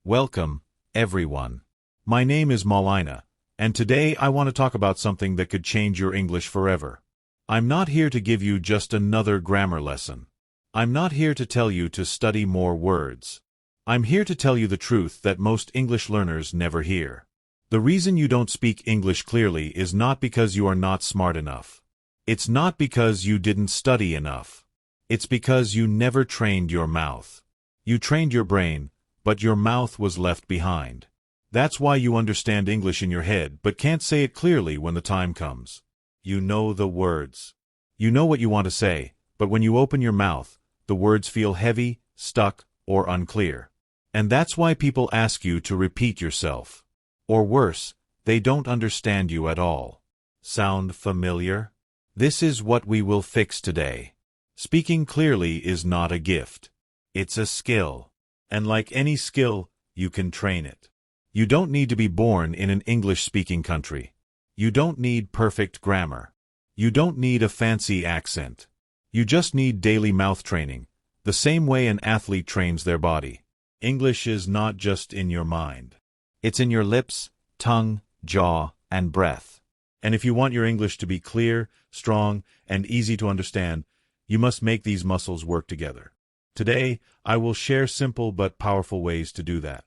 Welcome, everyone. My name is Malina, and today I want to talk about something that could change your English forever. I'm not here to give you just another grammar lesson. I'm not here to tell you to study more words. I'm here to tell you the truth that most English learners never hear. The reason you don't speak English clearly is not because you are not smart enough. It's not because you didn't study enough. It's because you never trained your mouth. You trained your brain, but your mouth was left behind. That's why you understand English in your head but can't say it clearly when the time comes. You know the words. You know what you want to say, but when you open your mouth, the words feel heavy, stuck, or unclear. And that's why people ask you to repeat yourself. Or worse, they don't understand you at all. Sound familiar? This is what we will fix today. Speaking clearly is not a gift. It's a skill. And like any skill, you can train it. You don't need to be born in an English-speaking country. You don't need perfect grammar. You don't need a fancy accent. You just need daily mouth training, the same way an athlete trains their body. English is not just in your mind. It's in your lips, tongue, jaw, and breath. And if you want your English to be clear, strong, and easy to understand, you must make these muscles work together. Today, I will share simple but powerful ways to do that.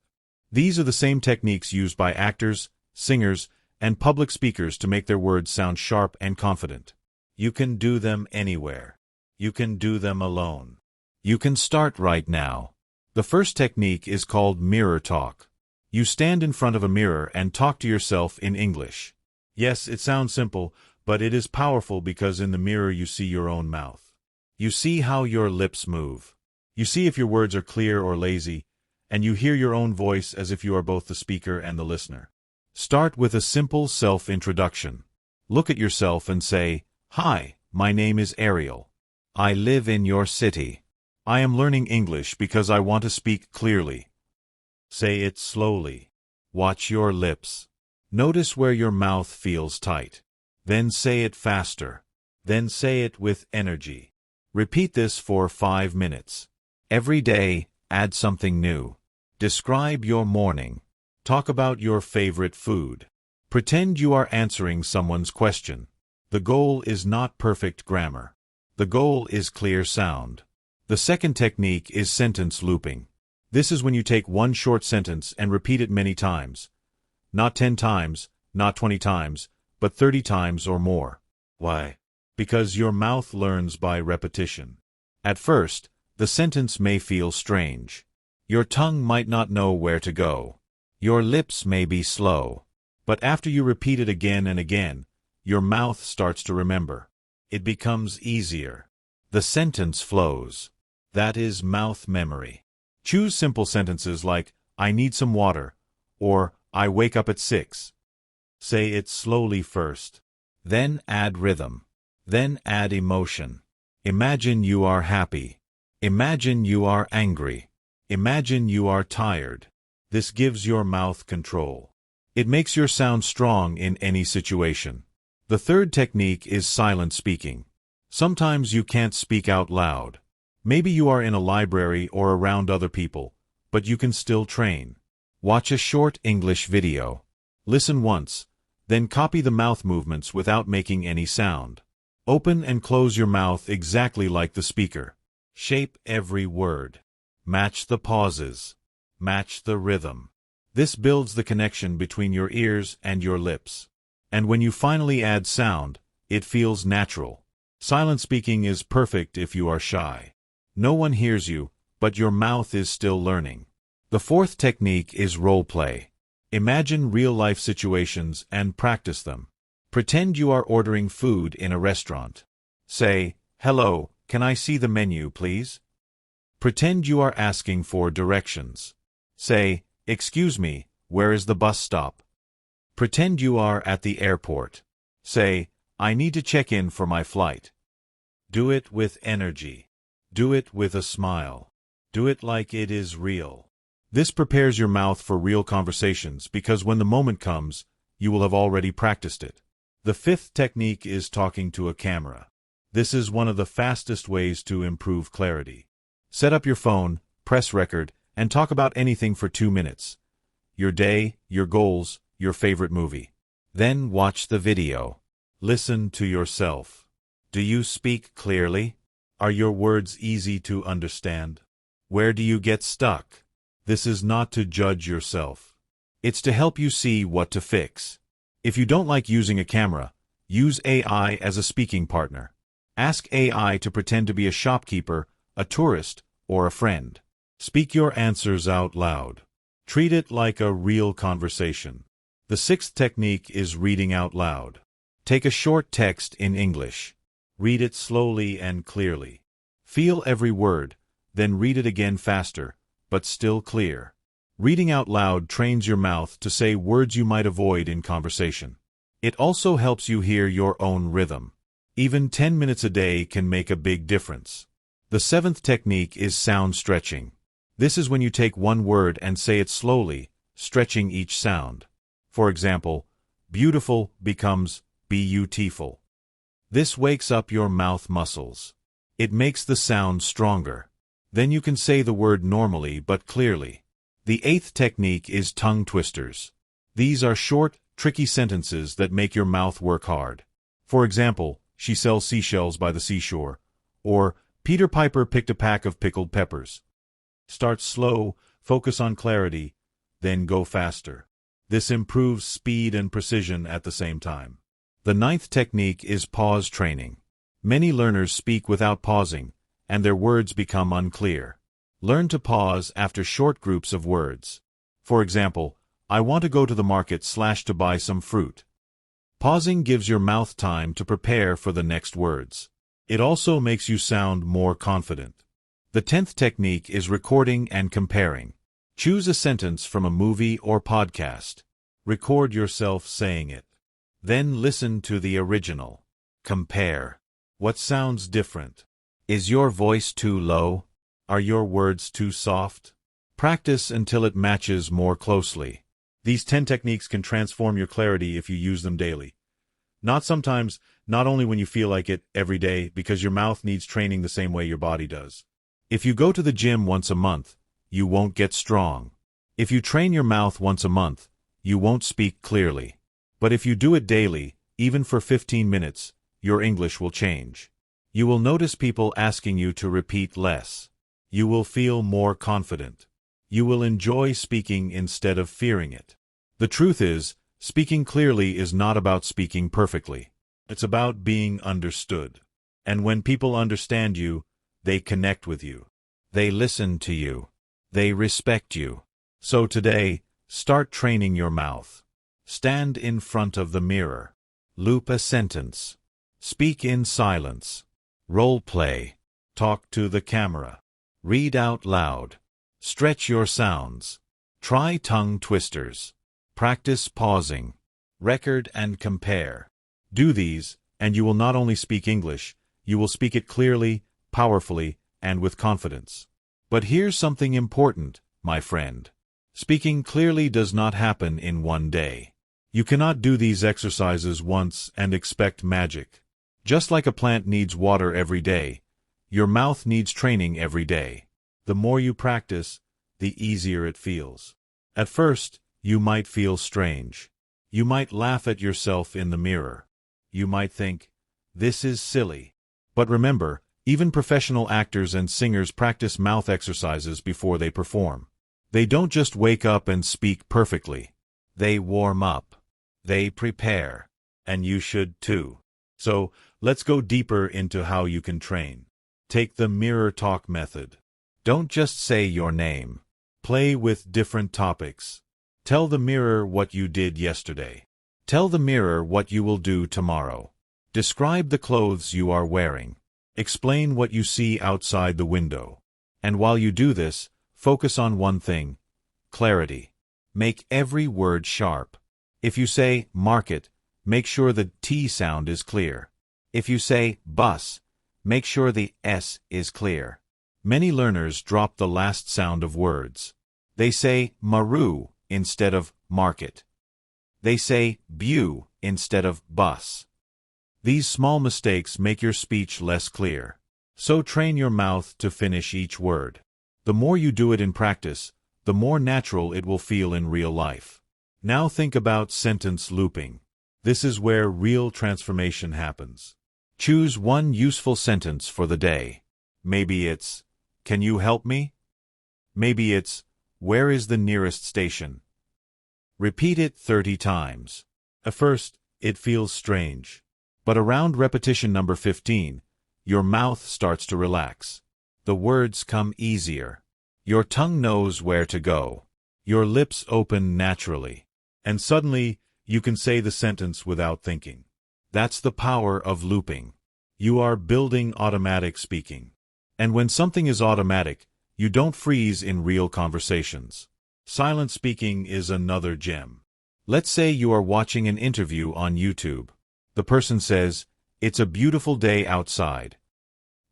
These are the same techniques used by actors, singers, and public speakers to make their words sound sharp and confident. You can do them anywhere. You can do them alone. You can start right now. The first technique is called mirror talk. You stand in front of a mirror and talk to yourself in English. Yes, it sounds simple, but it is powerful because in the mirror you see your own mouth. You see how your lips move. You see if your words are clear or lazy, and you hear your own voice as if you are both the speaker and the listener. Start with a simple self-introduction. Look at yourself and say, "Hi, my name is Ariel. I live in your city. I am learning English because I want to speak clearly." Say it slowly. Watch your lips. Notice where your mouth feels tight. Then say it faster. Then say it with energy. Repeat this for 5 minutes. Every day, add something new. Describe your morning. Talk about your favorite food. Pretend you are answering someone's question. The goal is not perfect grammar. The goal is clear sound. The second technique is sentence looping. This is when you take one short sentence and repeat it many times. Not 10 times, not 20 times, but 30 times or more. Why? Because your mouth learns by repetition. At first, the sentence may feel strange. Your tongue might not know where to go. Your lips may be slow. But after you repeat it again and again, your mouth starts to remember. It becomes easier. The sentence flows. That is mouth memory. Choose simple sentences like, "I need some water," or "I wake up at 6. Say it slowly first. Then add rhythm. Then add emotion. Imagine you are happy. Imagine you are angry. Imagine you are tired. This gives your mouth control. It makes your sound strong in any situation. The third technique is silent speaking. Sometimes you can't speak out loud. Maybe you are in a library or around other people, but you can still train. Watch a short English video. Listen once, then copy the mouth movements without making any sound. Open and close your mouth exactly like the speaker. Shape every word. Match the pauses. Match the rhythm. This builds the connection between your ears and your lips. And when you finally add sound, it feels natural. Silent speaking is perfect if you are shy. No one hears you, but your mouth is still learning. The fourth technique is role play. Imagine real-life situations and practice them. Pretend you are ordering food in a restaurant. Say, "Hello, can I see the menu, please?" Pretend you are asking for directions. Say, "Excuse me, where is the bus stop?" Pretend you are at the airport. Say, "I need to check in for my flight." Do it with energy. Do it with a smile. Do it like it is real. This prepares your mouth for real conversations because when the moment comes, you will have already practiced it. The fifth technique is talking to a camera. This is one of the fastest ways to improve clarity. Set up your phone, press record, and talk about anything for 2 minutes. Your day, your goals, your favorite movie. Then watch the video. Listen to yourself. Do you speak clearly? Are your words easy to understand? Where do you get stuck? This is not to judge yourself. It's to help you see what to fix. If you don't like using a camera, use AI as a speaking partner. Ask AI to pretend to be a shopkeeper, a tourist, or a friend. Speak your answers out loud. Treat it like a real conversation. The sixth technique is reading out loud. Take a short text in English. Read it slowly and clearly. Feel every word, then read it again faster, but still clear. Reading out loud trains your mouth to say words you might avoid in conversation. It also helps you hear your own rhythm. Even 10 minutes a day can make a big difference. The seventh technique is sound stretching. This is when you take one word and say it slowly, stretching each sound. For example, beautiful becomes beautiful. This wakes up your mouth muscles. It makes the sound stronger. Then you can say the word normally but clearly. The eighth technique is tongue twisters. These are short, tricky sentences that make your mouth work hard. For example, she sells seashells by the seashore, or Peter Piper picked a pack of pickled peppers. Start slow, focus on clarity, then go faster. This improves speed and precision at the same time. The ninth technique is pause training. Many learners speak without pausing, and their words become unclear. Learn to pause after short groups of words. For example, I want to go to the market / to buy some fruit. Pausing gives your mouth time to prepare for the next words. It also makes you sound more confident. The 10th technique is recording and comparing. Choose a sentence from a movie or podcast. Record yourself saying it. Then listen to the original. Compare. What sounds different? Is your voice too low? Are your words too soft? Practice until it matches more closely. These 10 techniques can transform your clarity if you use them daily. Not sometimes, not only when you feel like it, every day, because your mouth needs training the same way your body does. If you go to the gym once a month, you won't get strong. If you train your mouth once a month, you won't speak clearly. But if you do it daily, even for 15 minutes, your English will change. You will notice people asking you to repeat less. You will feel more confident. You will enjoy speaking instead of fearing it. The truth is, speaking clearly is not about speaking perfectly. It's about being understood. And when people understand you, they connect with you. They listen to you. They respect you. So today, start training your mouth. Stand in front of the mirror. Loop a sentence. Speak in silence. Role play. Talk to the camera. Read out loud. Stretch your sounds. Try tongue twisters. Practice pausing. Record and compare. Do these, and you will not only speak English, you will speak it clearly, powerfully, and with confidence. But here's something important, my friend. Speaking clearly does not happen in one day. You cannot do these exercises once and expect magic. Just like a plant needs water every day, your mouth needs training every day. The more you practice, the easier it feels. At first, you might feel strange. You might laugh at yourself in the mirror. You might think, this is silly. But remember, even professional actors and singers practice mouth exercises before they perform. They don't just wake up and speak perfectly. They warm up. They prepare. And you should too. So, let's go deeper into how you can train. Take the mirror talk method. Don't just say your name. Play with different topics. Tell the mirror what you did yesterday. Tell the mirror what you will do tomorrow. Describe the clothes you are wearing. Explain what you see outside the window. And while you do this, focus on one thing: clarity. Make every word sharp. If you say market, make sure the T sound is clear. If you say bus, make sure the S is clear. Many learners drop the last sound of words. They say maru instead of market. They say bew instead of bus. These small mistakes make your speech less clear. So train your mouth to finish each word. The more you do it in practice, the more natural it will feel in real life. Now think about sentence looping. This is where real transformation happens. Choose one useful sentence for the day. Maybe it's, "Can you help me?" Maybe it's, "Where is the nearest station?" Repeat it 30 times. At first, it feels strange. But around repetition number 15, your mouth starts to relax. The words come easier. Your tongue knows where to go. Your lips open naturally. And suddenly, you can say the sentence without thinking. That's the power of looping. You are building automatic speaking. And when something is automatic, you don't freeze in real conversations. Silent speaking is another gem. Let's say you are watching an interview on YouTube. The person says, "It's a beautiful day outside."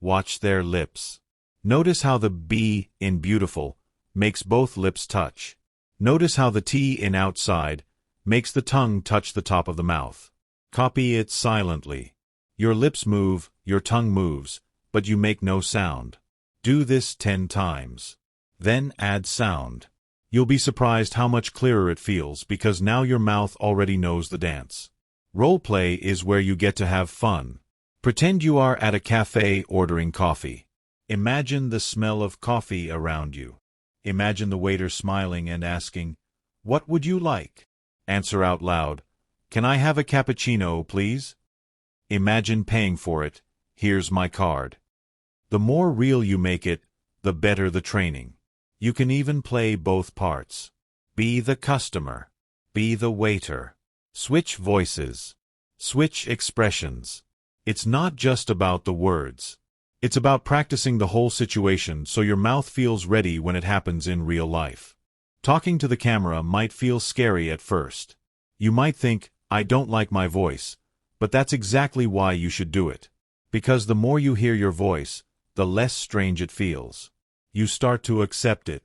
Watch their lips. Notice how the B in beautiful makes both lips touch. Notice how the T in outside makes the tongue touch the top of the mouth. Copy it silently. Your lips move, your tongue moves, but you make no sound. Do this 10 times. Then add sound. You'll be surprised how much clearer it feels because now your mouth already knows the dance. Role play is where you get to have fun. Pretend you are at a cafe ordering coffee. Imagine the smell of coffee around you. Imagine the waiter smiling and asking, "What would you like?" Answer out loud, "Can I have a cappuccino, please?" Imagine paying for it. "Here's my card." The more real you make it, the better the training. You can even play both parts. Be the customer. Be the waiter. Switch voices. Switch expressions. It's not just about the words. It's about practicing the whole situation so your mouth feels ready when it happens in real life. Talking to the camera might feel scary at first. You might think, "I don't like my voice," but that's exactly why you should do it. Because the more you hear your voice, the less strange it feels. You start to accept it.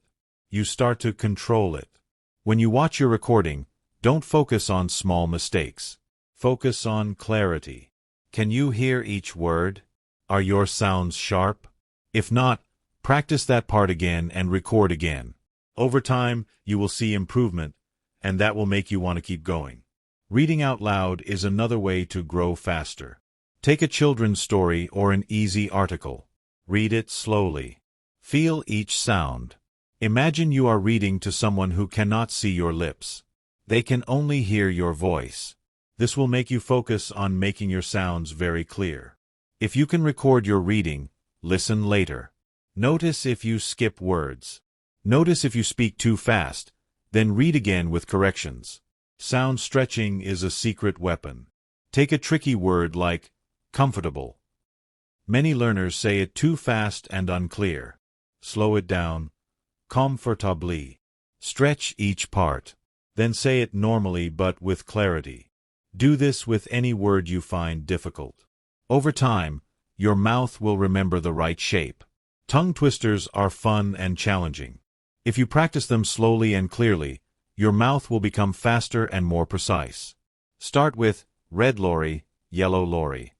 You start to control it. When you watch your recording, don't focus on small mistakes. Focus on clarity. Can you hear each word? Are your sounds sharp? If not, practice that part again and record again. Over time, you will see improvement, and that will make you want to keep going. Reading out loud is another way to grow faster. Take a children's story or an easy article. Read it slowly. Feel each sound. Imagine you are reading to someone who cannot see your lips. They can only hear your voice. This will make you focus on making your sounds very clear. If you can record your reading, listen later. Notice if you skip words. Notice if you speak too fast, then read again with corrections. Sound stretching is a secret weapon. Take a tricky word like comfortable. Many learners say it too fast and unclear. Slow it down. Comfortably. Stretch each part. Then say it normally but with clarity. Do this with any word you find difficult. Over time, your mouth will remember the right shape. Tongue twisters are fun and challenging. If you practice them slowly and clearly, your mouth will become faster and more precise. Start with red lorry, yellow lorry.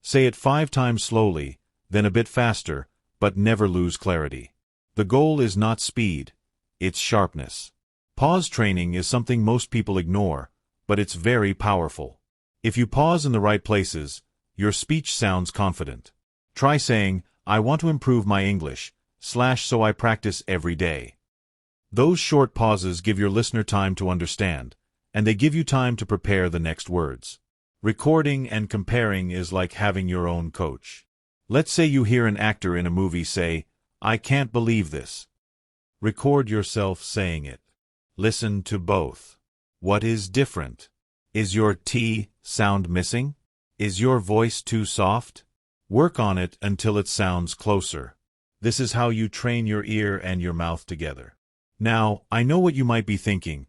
Say it 5 times slowly, then a bit faster, but never lose clarity. The goal is not speed, it's sharpness. Pause training is something most people ignore, but it's very powerful. If you pause in the right places, your speech sounds confident. Try saying, "I want to improve my English, so I practice every day." Those short pauses give your listener time to understand, and they give you time to prepare the next words. Recording and comparing is like having your own coach. Let's say you hear an actor in a movie say, "I can't believe this." Record yourself saying it. Listen to both. What is different? Is your T sound missing? Is your voice too soft? Work on it until it sounds closer. This is how you train your ear and your mouth together. Now, I know what you might be thinking.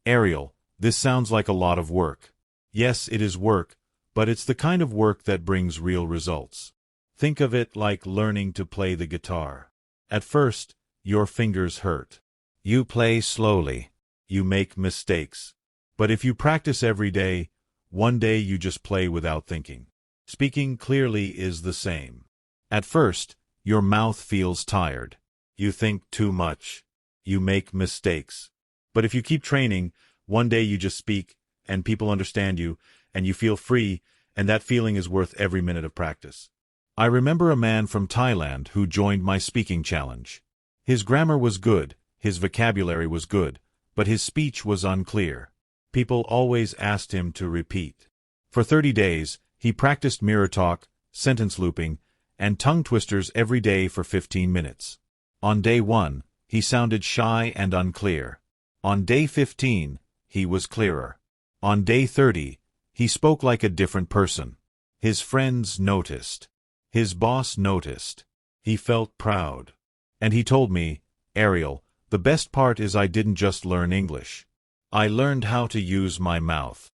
Ariel, this sounds like a lot of work. Yes, it is work, but it's the kind of work that brings real results. Think of it like learning to play the guitar. At first, your fingers hurt. You play slowly. You make mistakes. But if you practice every day, one day you just play without thinking. Speaking clearly is the same. At first, your mouth feels tired. You think too much. You make mistakes. But if you keep training, one day you just speak, and people understand you, and you feel free, and that feeling is worth every minute of practice. I remember a man from Thailand who joined my speaking challenge. His grammar was good, his vocabulary was good, but his speech was unclear. People always asked him to repeat. For 30 days, he practiced mirror talk, sentence looping, and tongue twisters every day for 15 minutes. On day 1, he sounded shy and unclear. On day 15, he was clearer. On day 30, he spoke like a different person. His friends noticed. His boss noticed. He felt proud. And he told me, "Ariel, the best part is I didn't just learn English. I learned how to use my mouth."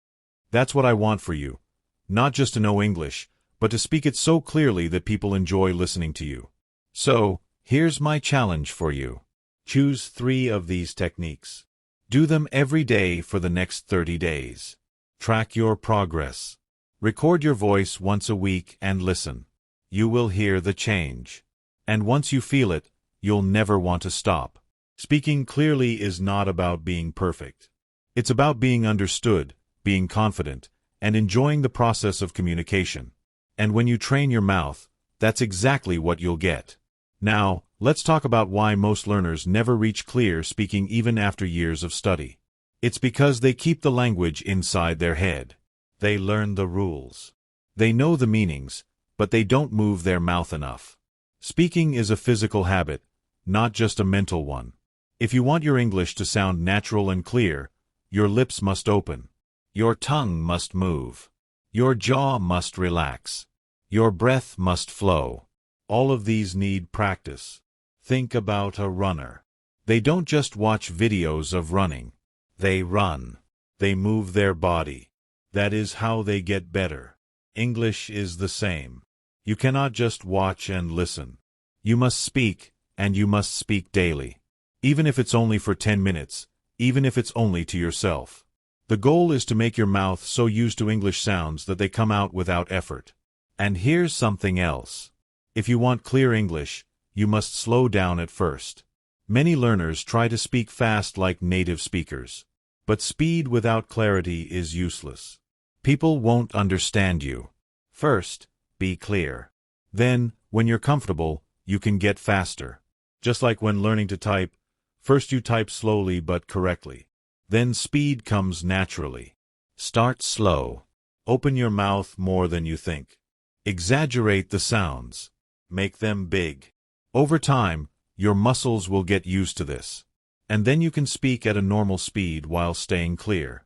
That's what I want for you. Not just to know English, but to speak it so clearly that people enjoy listening to you. So, here's my challenge for you. Choose 3 of these techniques. Do them every day for the next 30 days. Track your progress. Record your voice once a week and listen. You will hear the change. And once you feel it, you'll never want to stop. Speaking clearly is not about being perfect. It's about being understood, being confident, and enjoying the process of communication. And when you train your mouth, that's exactly what you'll get. Now, let's talk about why most learners never reach clear speaking even after years of study. It's because they keep the language inside their head. They learn the rules. They know the meanings, but they don't move their mouth enough. Speaking is a physical habit, not just a mental one. If you want your English to sound natural and clear, your lips must open. Your tongue must move. Your jaw must relax. Your breath must flow. All of these need practice. Think about a runner. They don't just watch videos of running. They run. They move their body. That is how they get better. English is the same. You cannot just watch and listen. You must speak, and you must speak daily. Even if it's only for 10 minutes, even if it's only to yourself. The goal is to make your mouth so used to English sounds that they come out without effort. And here's something else. If you want clear English, you must slow down at first. Many learners try to speak fast like native speakers. But speed without clarity is useless. People won't understand you. First, be clear. Then, when you're comfortable, you can get faster. Just like when learning to type, first you type slowly but correctly. Then speed comes naturally. Start slow. Open your mouth more than you think. Exaggerate the sounds. Make them big. Over time, your muscles will get used to this. And then you can speak at a normal speed while staying clear.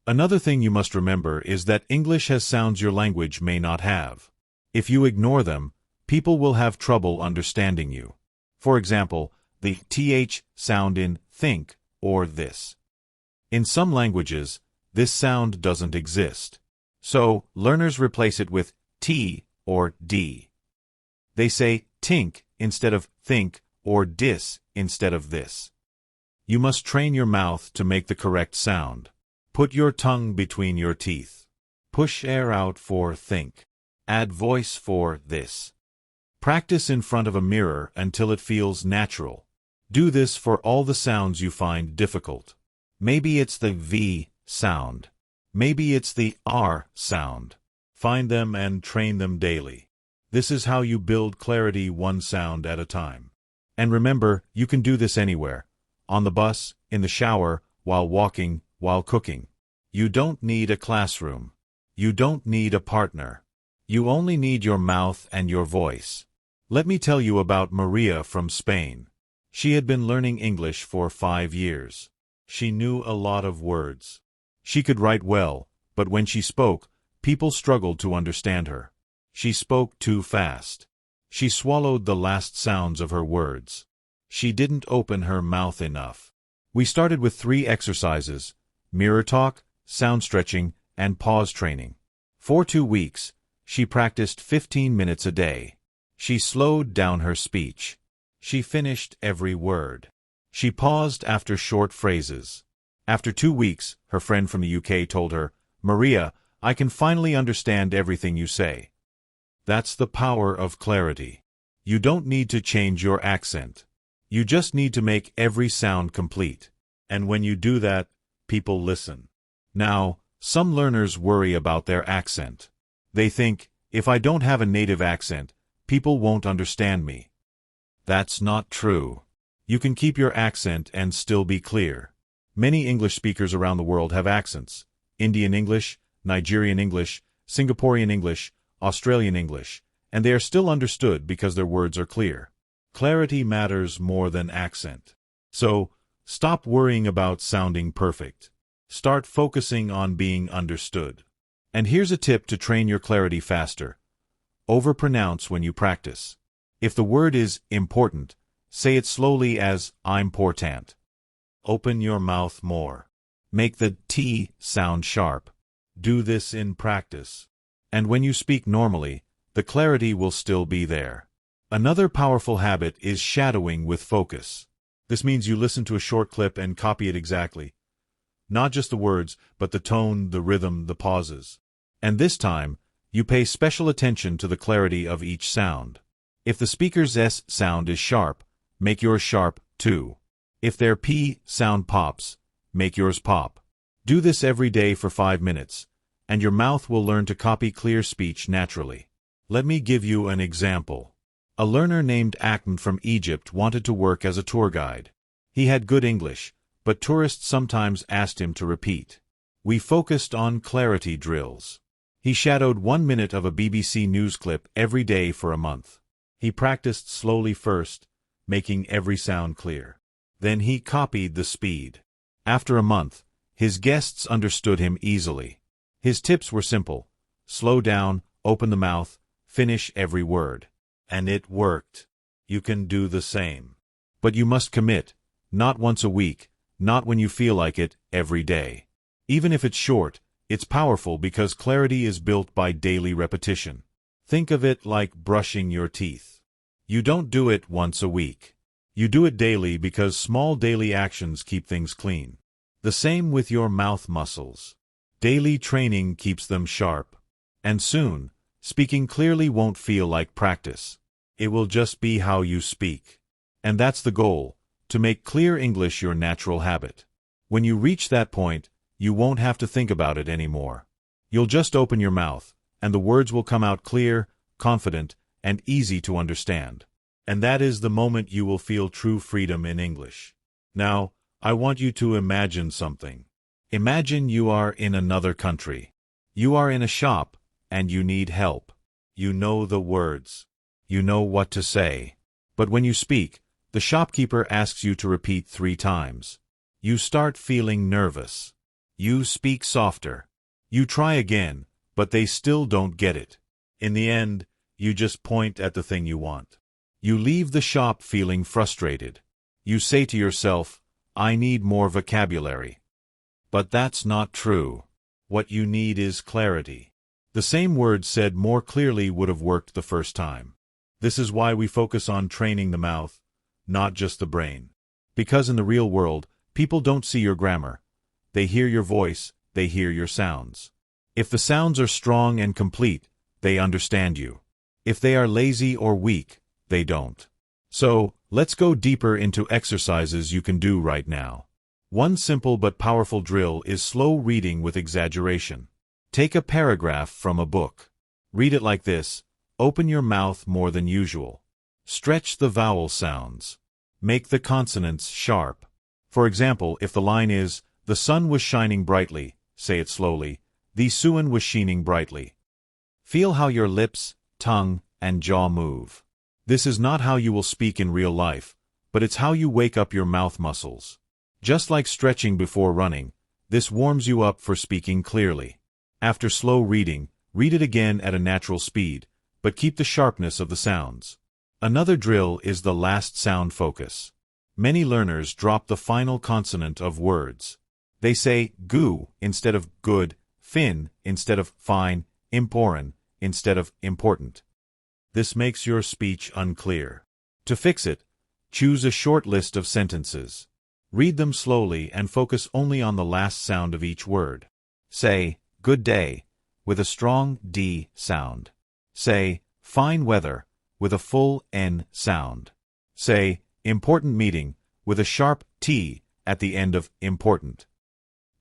Another thing you must remember is that English has sounds your language may not have. If you ignore them, people will have trouble understanding you. For example, the th sound in think or this. In some languages, this sound doesn't exist. So, learners replace it with t or d. They say tink instead of think or dis instead of this. You must train your mouth to make the correct sound. Put your tongue between your teeth. Push air out for think. Add voice for this. Practice in front of a mirror until it feels natural. Do this for all the sounds you find difficult. Maybe it's the V sound. Maybe it's the R sound. Find them and train them daily. This is how you build clarity one sound at a time. And remember, you can do this anywhere. On the bus, in the shower, while walking, while cooking. You don't need a classroom. You don't need a partner. You only need your mouth and your voice. Let me tell you about Maria from Spain. She had been learning English for 5 years. She knew a lot of words. She could write well, but when she spoke, people struggled to understand her. She spoke too fast. She swallowed the last sounds of her words. She didn't open her mouth enough. We started with 3 exercises: mirror talk, sound stretching, and pause training. For 2 weeks, she practiced 15 minutes a day. She slowed down her speech. She finished every word. She paused after short phrases. After 2 weeks, her friend from the UK told her, "Maria, I can finally understand everything you say." That's the power of clarity. You don't need to change your accent. You just need to make every sound complete. And when you do that, people listen. Now, some learners worry about their accent. They think, if I don't have a native accent, people won't understand me. That's not true. You can keep your accent and still be clear. Many English speakers around the world have accents: Indian English, Nigerian English, Singaporean English, Australian English, and they are still understood because their words are clear. Clarity matters more than accent. So, stop worrying about sounding perfect. Start focusing on being understood. And here's a tip to train your clarity faster. Overpronounce when you practice. If the word is important, say it slowly as important. Open your mouth more. Make the T sound sharp. Do this in practice. And when you speak normally, the clarity will still be there. Another powerful habit is shadowing with focus. This means you listen to a short clip and copy it exactly. Not just the words, but the tone, the rhythm, the pauses. And this time, you pay special attention to the clarity of each sound. If the speaker's S sound is sharp, make yours sharp too. If their P sound pops, make yours pop. Do this every day for 5 minutes, and your mouth will learn to copy clear speech naturally. Let me give you an example. A learner named Akm from Egypt wanted to work as a tour guide. He had good English, but tourists sometimes asked him to repeat. We focused on clarity drills. He shadowed 1 minute of a BBC News clip every day for a month. He practiced slowly first, making every sound clear. Then he copied the speed. After a month, his guests understood him easily. His tips were simple: slow down, open the mouth, finish every word. And it worked. You can do the same. But you must commit, not once a week, not when you feel like it, every day. Even if it's short, it's powerful because clarity is built by daily repetition. Think of it like brushing your teeth. You don't do it once a week. You do it daily because small daily actions keep things clean. The same with your mouth muscles. Daily training keeps them sharp. And soon, speaking clearly won't feel like practice. It will just be how you speak. And that's the goal, to make clear English your natural habit. When you reach that point, you won't have to think about it anymore. You'll just open your mouth, and the words will come out clear, confident, and easy to understand. And that is the moment you will feel true freedom in English. Now, I want you to imagine something. Imagine you are in another country. You are in a shop, and you need help. You know the words. You know what to say. But when you speak, the shopkeeper asks you to repeat 3 times. You start feeling nervous. You speak softer. You try again, but they still don't get it. In the end, you just point at the thing you want. You leave the shop feeling frustrated. You say to yourself, I need more vocabulary. But that's not true. What you need is clarity. The same words said more clearly would have worked the first time. This is why we focus on training the mouth, not just the brain. Because in the real world, people don't see your grammar. They hear your voice, they hear your sounds. If the sounds are strong and complete, they understand you. If they are lazy or weak, they don't. So, let's go deeper into exercises you can do right now. One simple but powerful drill is slow reading with exaggeration. Take a paragraph from a book. Read it like this: open your mouth more than usual. Stretch the vowel sounds. Make the consonants sharp. For example, if the line is, the sun was shining brightly, say it slowly, the sun was shining brightly. Feel how your lips, tongue, and jaw move. This is not how you will speak in real life, but it's how you wake up your mouth muscles. Just like stretching before running, this warms you up for speaking clearly. After slow reading, read it again at a natural speed, but keep the sharpness of the sounds. Another drill is the last sound focus. Many learners drop the final consonant of words. They say goo instead of good, fin instead of fine, important instead of important. This makes your speech unclear. To fix it, choose a short list of sentences. Read them slowly and focus only on the last sound of each word. Say, good day, with a strong D sound. Say, fine weather, with a full N sound. Say, important meeting, with a sharp T at the end of important.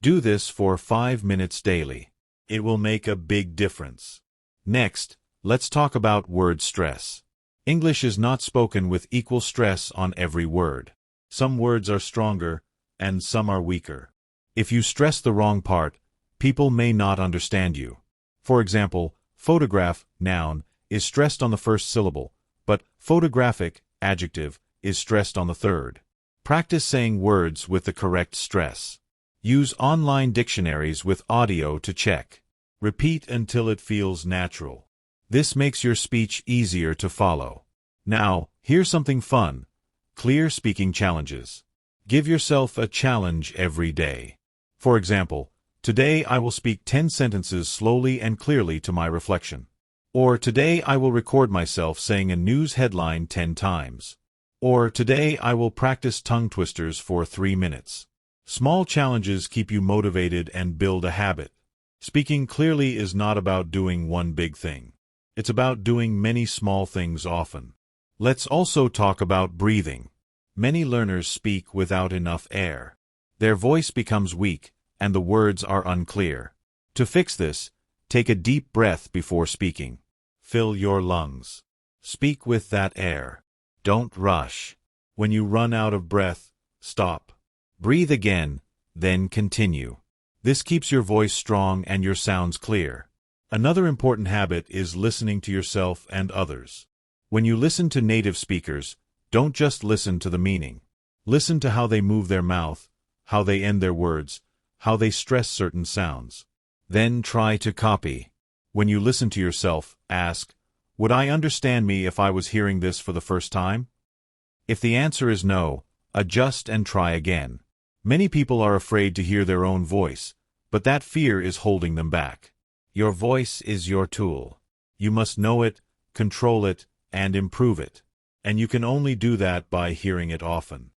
Do this for 5 minutes daily. It will make a big difference. Next, let's talk about word stress. English is not spoken with equal stress on every word. Some words are stronger, and some are weaker. If you stress the wrong part, people may not understand you. For example, photograph, noun, is stressed on the first syllable, but photographic, adjective, is stressed on the third. Practice saying words with the correct stress. Use online dictionaries with audio to check. Repeat until it feels natural. This makes your speech easier to follow. Now, here's something fun. Clear speaking challenges. Give yourself a challenge every day. For example, today I will speak 10 sentences slowly and clearly to my reflection. Or today I will record myself saying a news headline 10 times. Or today I will practice tongue twisters for 3 minutes. Small challenges keep you motivated and build a habit. Speaking clearly is not about doing one big thing. It's about doing many small things often. Let's also talk about breathing. Many learners speak without enough air. Their voice becomes weak, and the words are unclear. To fix this, take a deep breath before speaking. Fill your lungs. Speak with that air. Don't rush. When you run out of breath, stop. Breathe again, then continue. This keeps your voice strong and your sounds clear. Another important habit is listening to yourself and others. When you listen to native speakers, don't just listen to the meaning. Listen to how they move their mouth, how they end their words, how they stress certain sounds. Then try to copy. When you listen to yourself, ask, would I understand me if I was hearing this for the first time? If the answer is no, adjust and try again. Many people are afraid to hear their own voice, but that fear is holding them back. Your voice is your tool. You must know it, control it, and improve it. And you can only do that by hearing it often.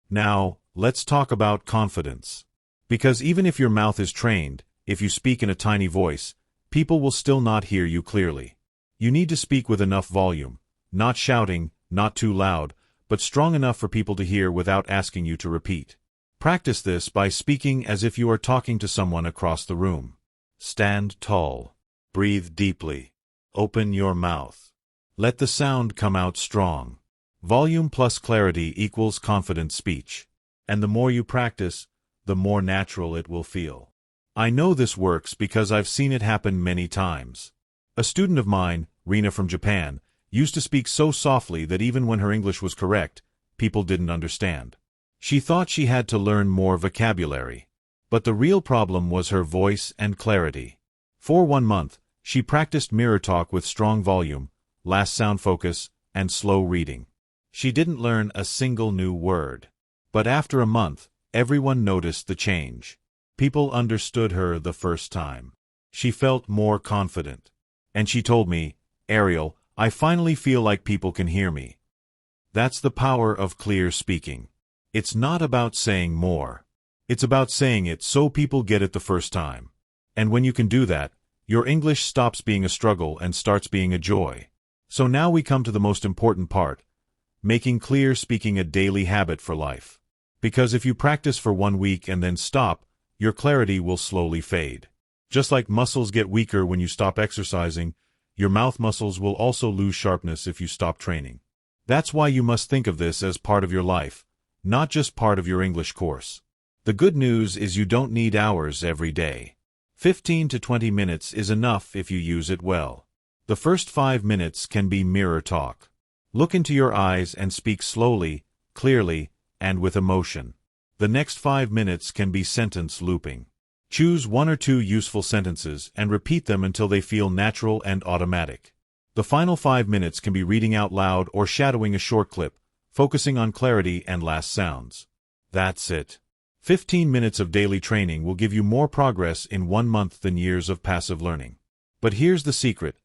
Now, let's talk about confidence. Because even if your mouth is trained, if you speak in a tiny voice, people will still not hear you clearly. You need to speak with enough volume, not shouting, not too loud, but strong enough for people to hear without asking you to repeat. Practice this by speaking as if you are talking to someone across the room. Stand tall. Breathe deeply. Open your mouth. Let the sound come out strong. Volume plus clarity equals confident speech. And the more you practice, the more natural it will feel. I know this works because I've seen it happen many times. A student of mine, Rina from Japan, used to speak so softly that even when her English was correct, people didn't understand. She thought she had to learn more vocabulary. But the real problem was her voice and clarity. For 1 month, she practiced mirror talk with strong volume, last sound focus, and slow reading. She didn't learn a single new word. But after a month, everyone noticed the change. People understood her the first time. She felt more confident. And she told me, Ariel, I finally feel like people can hear me. That's the power of clear speaking. It's not about saying more. It's about saying it so people get it the first time. And when you can do that, your English stops being a struggle and starts being a joy. So now we come to the most important part, making clear speaking a daily habit for life. Because if you practice for 1 week and then stop, your clarity will slowly fade. Just like muscles get weaker when you stop exercising, your mouth muscles will also lose sharpness if you stop training. That's why you must think of this as part of your life, not just part of your English course. The good news is you don't need hours every day. 15 to 20 minutes is enough if you use it well. The first 5 minutes can be mirror talk. Look into your eyes and speak slowly, clearly, and with emotion. The next 5 minutes can be sentence looping. Choose 1 or 2 useful sentences and repeat them until they feel natural and automatic. The final 5 minutes can be reading out loud or shadowing a short clip, focusing on clarity and last sounds. That's it. 15 minutes of daily training will give you more progress in 1 month than years of passive learning. But here's the secret.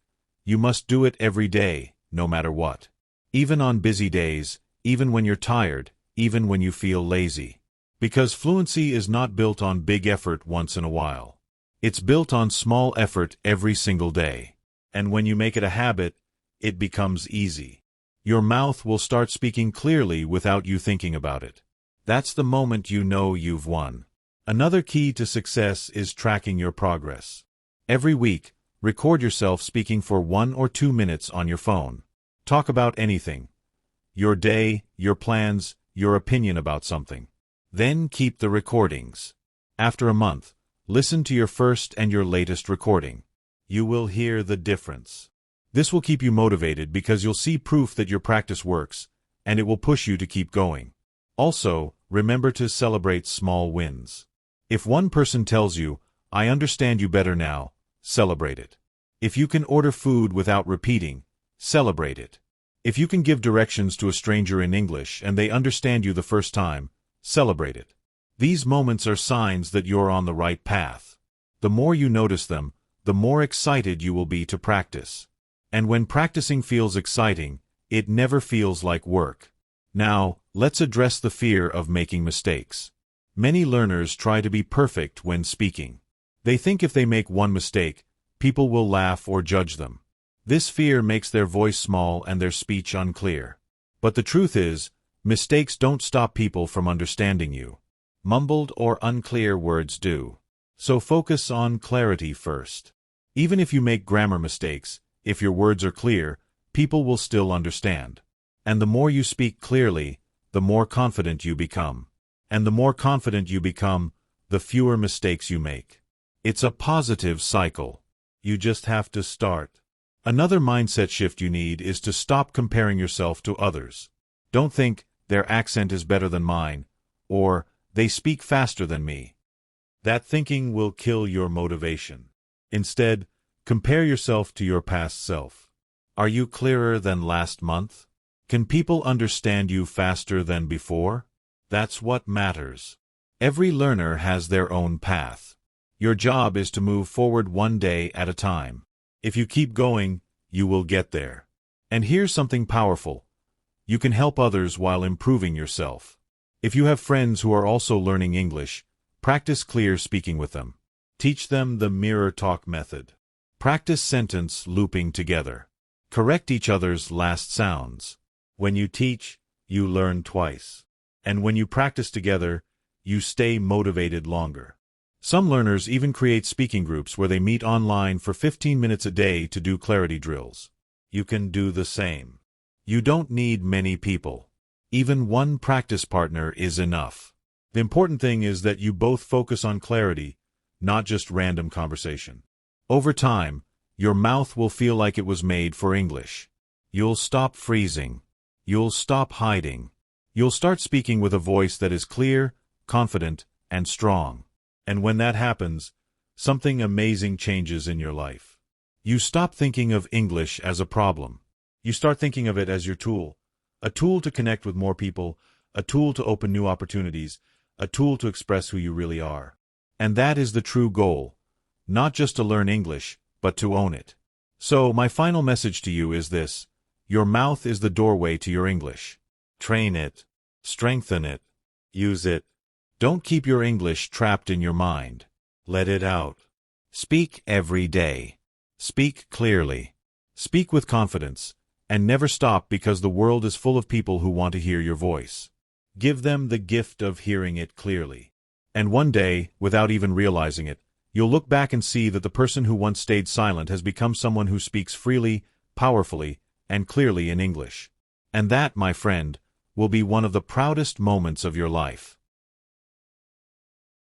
You must do it every day, no matter what. Even on busy days, even when you're tired, even when you feel lazy. Because fluency is not built on big effort once in a while. It's built on small effort every single day. And when you make it a habit, it becomes easy. Your mouth will start speaking clearly without you thinking about it. That's the moment you know you've won. Another key to success is tracking your progress. Every week, record yourself speaking for 1 or 2 minutes on your phone. Talk about anything. Your day, your plans, your opinion about something. Then keep the recordings. After a month, listen to your first and your latest recording. You will hear the difference. This will keep you motivated because you'll see proof that your practice works, and it will push you to keep going. Also, remember to celebrate small wins. If one person tells you, "I understand you better now," celebrate it. If you can order food without repeating, celebrate it. If you can give directions to a stranger in English and they understand you the first time, celebrate it. These moments are signs that you're on the right path. The more you notice them, the more excited you will be to practice. And when practicing feels exciting, it never feels like work. Now, let's address the fear of making mistakes. Many learners try to be perfect when speaking. They think if they make one mistake, people will laugh or judge them. This fear makes their voice small and their speech unclear. But the truth is, mistakes don't stop people from understanding you. Mumbled or unclear words do. So focus on clarity first. Even if you make grammar mistakes, if your words are clear, people will still understand. And the more you speak clearly, the more confident you become. And the more confident you become, the fewer mistakes you make. It's a positive cycle. You just have to start. Another mindset shift you need is to stop comparing yourself to others. Don't think, "Their accent is better than mine," or "They speak faster than me." That thinking will kill your motivation. Instead, compare yourself to your past self. Are you clearer than last month? Can people understand you faster than before? That's what matters. Every learner has their own path. Your job is to move forward one day at a time. If you keep going, you will get there. And here's something powerful. You can help others while improving yourself. If you have friends who are also learning English, practice clear speaking with them. Teach them the mirror talk method. Practice sentence looping together. Correct each other's last sounds. When you teach, you learn twice. And when you practice together, you stay motivated longer. Some learners even create speaking groups where they meet online for 15 minutes a day to do clarity drills. You can do the same. You don't need many people. Even one practice partner is enough. The important thing is that you both focus on clarity, not just random conversation. Over time, your mouth will feel like it was made for English. You'll stop freezing. You'll stop hiding. You'll start speaking with a voice that is clear, confident, and strong. And when that happens, something amazing changes in your life. You stop thinking of English as a problem. You start thinking of it as your tool. A tool to connect with more people, a tool to open new opportunities, a tool to express who you really are. And that is the true goal. Not just to learn English, but to own it. So, my final message to you is this. Your mouth is the doorway to your English. Train it. Strengthen it. Use it. Don't keep your English trapped in your mind. Let it out. Speak every day. Speak clearly. Speak with confidence. And never stop because the world is full of people who want to hear your voice. Give them the gift of hearing it clearly. And one day, without even realizing it, you'll look back and see that the person who once stayed silent has become someone who speaks freely, powerfully, and clearly in English. And that, my friend, will be one of the proudest moments of your life.